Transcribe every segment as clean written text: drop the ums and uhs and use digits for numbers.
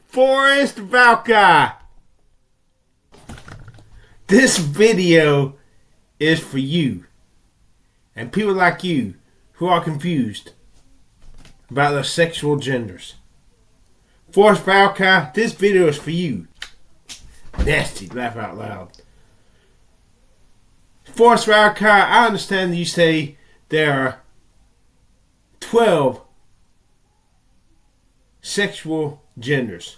Forrest Valkai. This video is for you and people like you who are confused about their sexual genders. Forrest Valkai, this video is for you. Nasty, laugh out loud. Forrest Valkai, I understand that you say there are 12 sexual genders.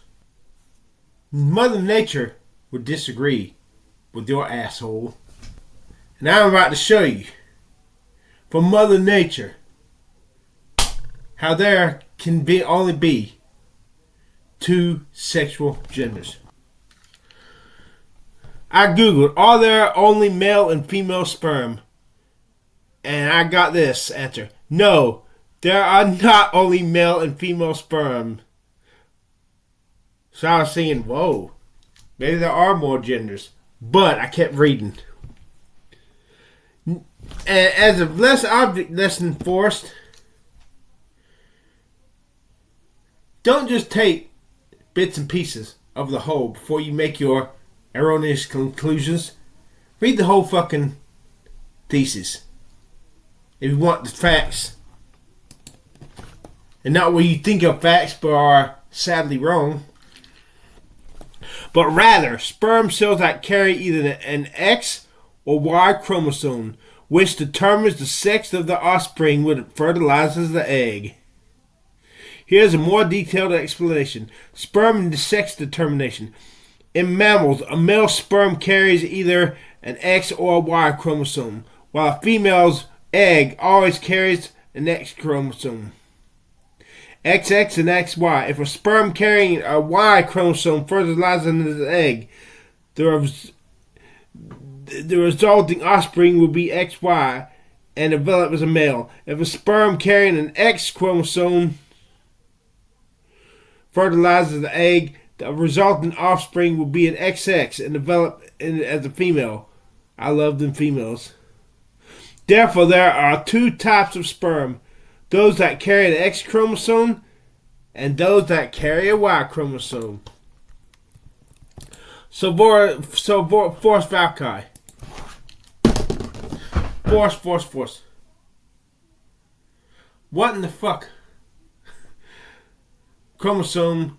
Mother Nature would disagree with your asshole. And I'm about to show you from Mother Nature how there can only be 2 sexual genders. I googled, are there only male and female sperm? And I got this answer. No, there are not only male and female sperm. So I was thinking, whoa, maybe there are more genders. But I kept reading. And as a less object lesson, Forrest, don't just take bits and pieces of the whole before you make your erroneous conclusions. Read the whole fucking thesis if you want the facts, and not what you think are facts but are sadly wrong. But rather, sperm cells that carry either an X or Y chromosome, which determines the sex of the offspring when it fertilizes the egg. Here's a more detailed explanation. Sperm and sex determination. In mammals, a male sperm carries either an X or a Y chromosome, while a female's egg always carries an X chromosome. XX and XY. If a sperm carrying a Y chromosome fertilizes the egg, the resulting offspring will be XY and develop as a male. If a sperm carrying an X chromosome fertilizes the egg, the resulting offspring will be an XX and develop as a female. I love them females. Therefore, there are 2 types of sperm. Those that carry an X chromosome and those that carry a Y chromosome. So Forrest Valkai. Forrest. What in the fuck chromosome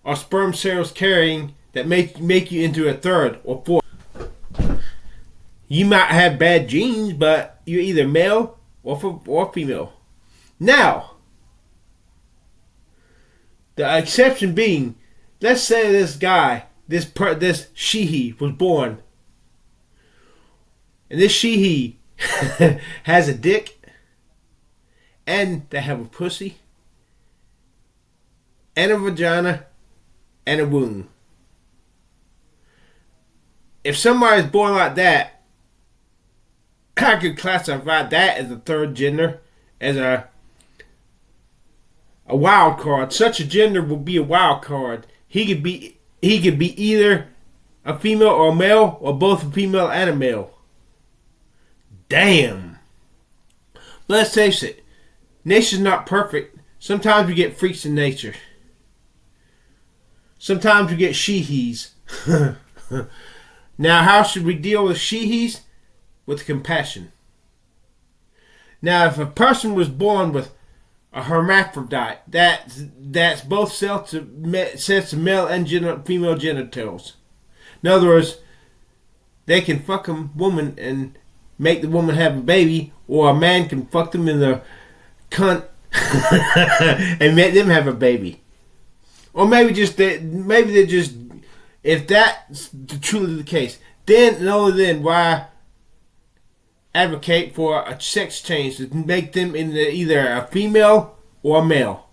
are sperm cells carrying that make you into a 3rd or 4th? You might have bad genes, but you're either male or female. Now, the exception being, let's say this guy, this she-he was born, and this she-he has a dick, and they have a pussy, and a vagina, and a womb. If somebody's born like that, I could classify that as a 3rd gender, as a wild card. Such a gender would be a wild card. He could be either a female or a male, or both a female and a male. Damn. Let's face it, nature's not perfect. Sometimes we get freaks in nature. Sometimes we get she-he's. Now, how should we deal with she-he's? With compassion. Now, if a person was born with a hermaphrodite, that's both sets of male and female genitals. In other words, they can fuck a woman and make the woman have a baby, or a man can fuck them in the cunt and make them have a baby. Or maybe they're just, if that's truly the case, then and only then why advocate for a sex change to make them into either a female or a male.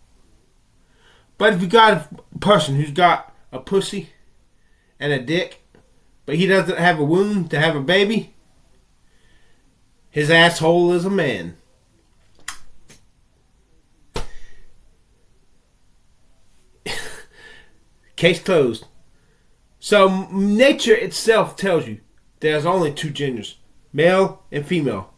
But if you got a person who's got a pussy and a dick, but he doesn't have a womb to have a baby, his asshole is a man. Case closed. So nature itself tells you there's only 2 genders, male and female.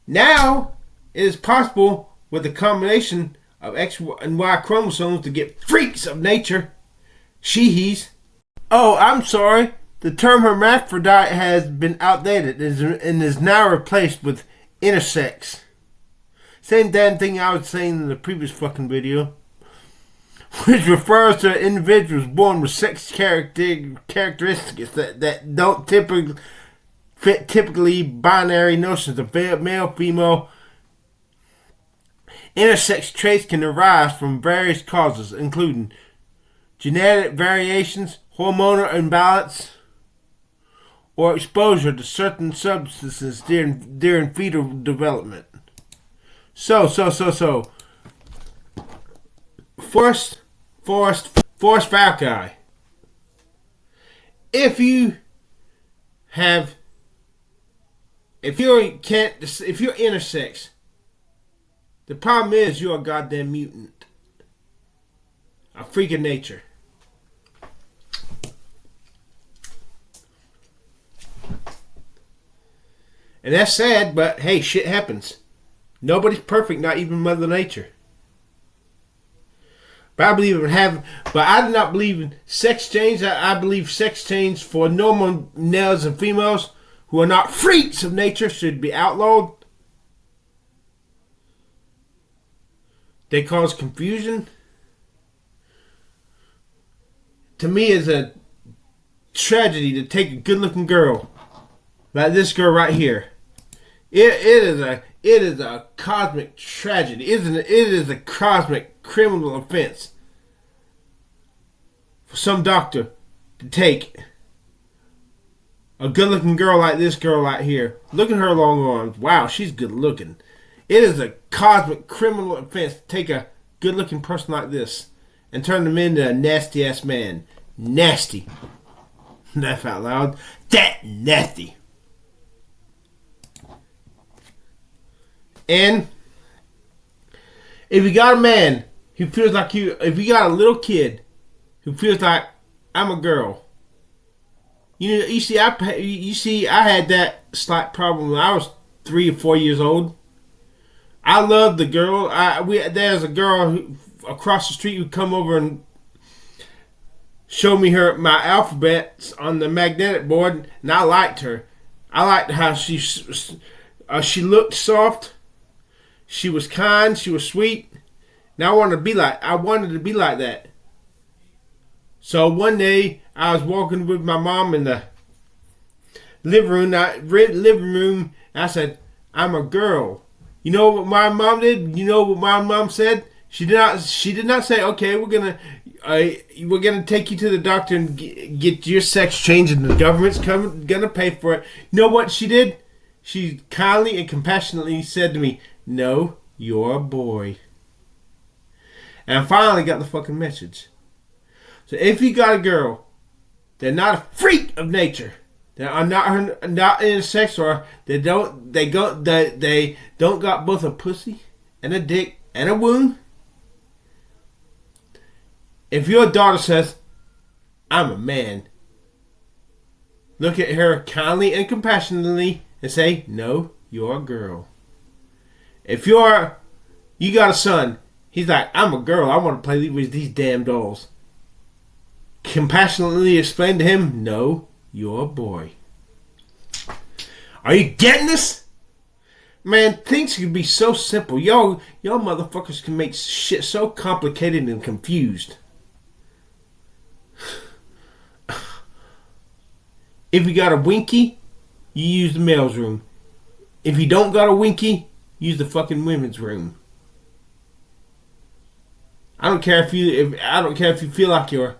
Now, it is possible with the combination of X and Y chromosomes to get freaks of nature, she-he's. Oh, I'm sorry. The term hermaphrodite has been outdated and is now replaced with intersex. Same damn thing I was saying in the previous fucking video. Which refers to individuals born with sex characteristics that don't fit typically binary notions of male, female. Intersex traits can arise from various causes, including genetic variations, hormonal imbalance, or exposure to certain substances during fetal development. So. Forrest Valkai. If you're intersex, the problem is you're a goddamn mutant, a freak of nature. And that's sad, but hey, shit happens. Nobody's perfect, not even Mother Nature. But I do not believe in sex change. I believe sex change for normal males and females who are not freaks of nature should be outlawed. They cause confusion. To me, it's a tragedy to take a good-looking girl like this girl right here. It is a cosmic tragedy. It is a cosmic criminal offense for some doctor to take a good-looking girl like this girl right here. Look at her long arms. Wow, she's good-looking. It is a cosmic criminal offense to take a good-looking person like this and turn them into a nasty-ass man. Nasty. Laugh out loud. That nasty. And if you got a man who feels like if you got a little kid who feels like I'm a girl, you see, I had that slight problem when I was 3 or 4 years old. I loved the girl. There's a girl who, across the street, who come over and showed me my alphabet on the magnetic board, and I liked her. I liked how she looked soft. She was kind. She was sweet. And I wanted to be like that. So one day I was walking with my mom in the living room. And I said, "I'm a girl." You know what my mom did? You know what my mom said? She did not say, "Okay, we're gonna take you to the doctor and get your sex changed, and the government's gonna pay for it." You know what she did? She kindly and compassionately said to me, "No, you're a boy." And I finally got the fucking message. So if you got a girl, they're not a freak of nature. They are not intersex, or they don't got both a pussy and a dick and a womb. If your daughter says, "I'm a man," look at her kindly and compassionately and say, "No, you're a girl." If you got a son, he's like, "I'm a girl, I want to play with these damn dolls." Compassionately explain to him, "No, you're a boy." Are you getting this? Man, things can be so simple. Y'all motherfuckers can make shit so complicated and confused. If you got a winky, you use the male's room. If you don't got a winky, use the fucking women's room. I don't care if you feel like you're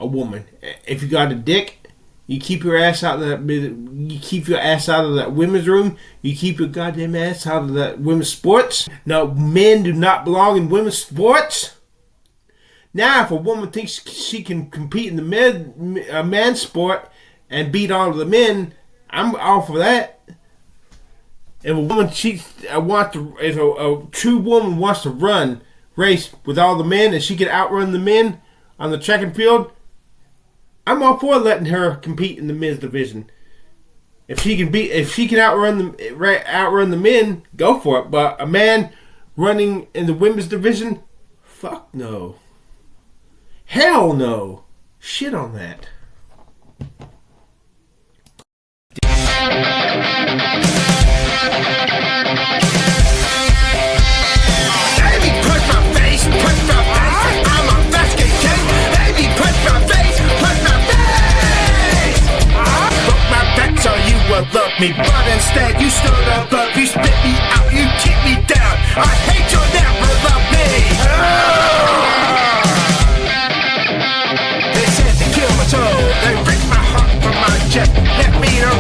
a woman. If you got a dick, you keep your ass out of that. You keep your ass out of that women's room. You keep your goddamn ass out of that women's sports. Now, men do not belong in women's sports. Now, if a woman thinks she can compete in the man's sport and beat all of the men, I'm all for that. If a woman if a true woman wants to run race with all the men and she can outrun the men on the track and field, I'm all for letting her compete in the men's division. If she can outrun the men, go for it. But a man running in the women's division, fuck no. Hell no. Shit on that. Baby, push my face. I'm a basket case. Baby, push my face. Broke my back so you would love me, but instead you stood above. You spit me out, you kick me down. I hate you'll never love me. They said to kill my soul. They ripped my heart from my chest, left me to